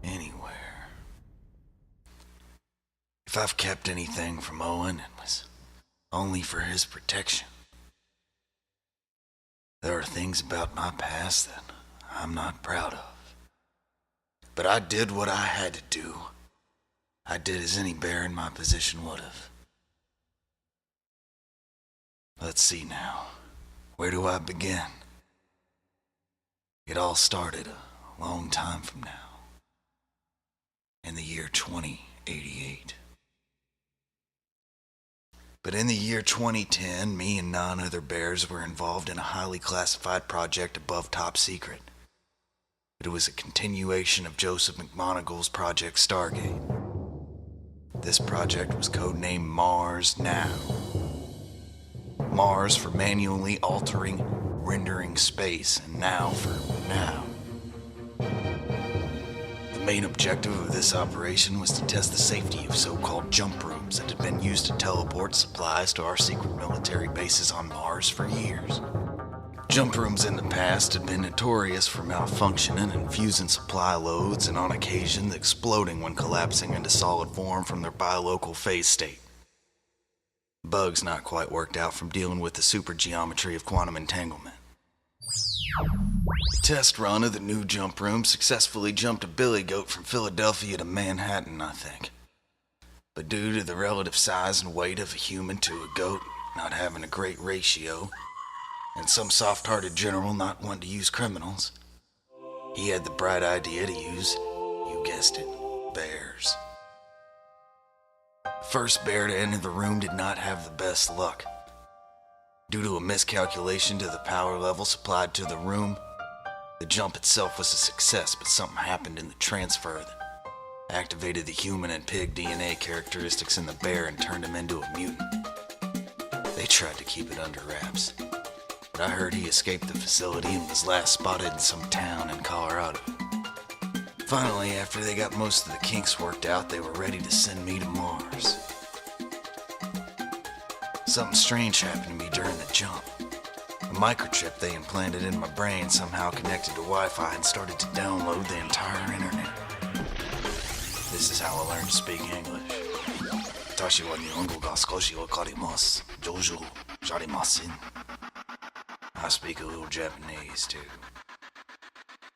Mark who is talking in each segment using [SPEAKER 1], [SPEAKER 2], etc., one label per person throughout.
[SPEAKER 1] anywhere. If I've kept anything from Owen, it was only for his protection. There are things about my past that I'm not proud of. But I did what I had to do. I did as any bear in my position would have. Let's see now. Where do I begin? It all started a long time from now. In the year 2088. But in the year 2010, me and 9 other bears were involved in a highly classified project above top secret. It was a continuation of Joseph McMonagle's Project Stargate. This project was codenamed Mars Now. Mars for manually altering, rendering space, and Now for now. The main objective of this operation was to test the safety of so-called jump rooms that had been used to teleport supplies to our secret military bases on Mars for years. Jump rooms in the past had been notorious for malfunctioning and fusing supply loads and on occasion exploding when collapsing into solid form from their bilocal phase state. Bugs not quite worked out from dealing with the supergeometry of quantum entanglement. The test run of the new jump room successfully jumped a billy goat from Philadelphia to Manhattan, I think. But due to the relative size and weight of a human to a goat not having a great ratio, and some soft-hearted general not wanting to use criminals, he had the bright idea to use, you guessed it, bears. The first bear to enter the room did not have the best luck. Due to a miscalculation to the power level supplied to the room, the jump itself was a success, but something happened in the transfer that activated the human and pig DNA characteristics in the bear and turned him into a mutant. They tried to keep it under wraps, but I heard he escaped the facility and was last spotted in some town in Colorado. Finally, after they got most of the kinks worked out, they were ready to send me to Mars. Something strange happened to me during the jump. A microchip they implanted in my brain somehow connected to Wi-Fi and started to download the entire internet. This is how I learned to speak English. Watashi wa Nihongo ga skoshi wakarimasu. Jojo jarimasen. I speak a little Japanese, too.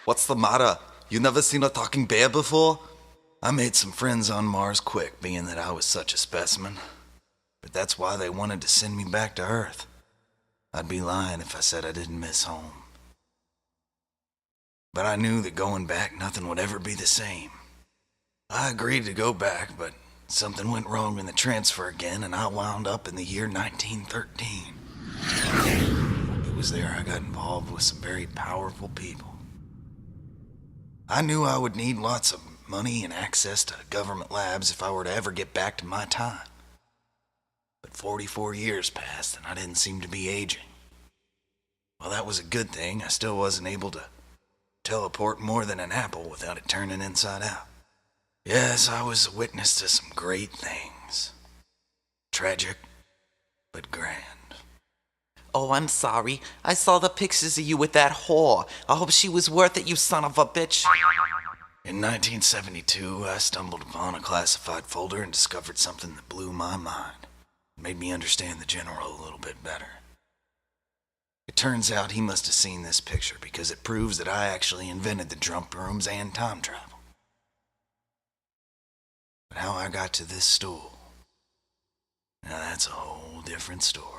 [SPEAKER 1] What's the matter? You never seen a talking bear before? I made some friends on Mars quick, being that I was such a specimen. But that's why they wanted to send me back to Earth. I'd be lying if I said I didn't miss home. But I knew that going back, nothing would ever be the same. I agreed to go back, but something went wrong in the transfer again, and I wound up in the year 1913. It was there I got involved with some very powerful people. I knew I would need lots of money and access to government labs if I were to ever get back to my time. But 44 years passed and I didn't seem to be aging. Well, that was a good thing. I still wasn't able to teleport more than an apple without it turning inside out. Yes, I was a witness to some great things. Tragic, but grand.
[SPEAKER 2] Oh, I'm sorry. I saw the pictures of you with that whore. I hope she was worth it, you son of a bitch.
[SPEAKER 1] In 1972, I stumbled upon a classified folder and discovered something that blew my mind. It made me understand the general a little bit better. It turns out he must have seen this picture because it proves that I actually invented the jump rooms and time travel. But how I got to this stool, now that's a whole different story.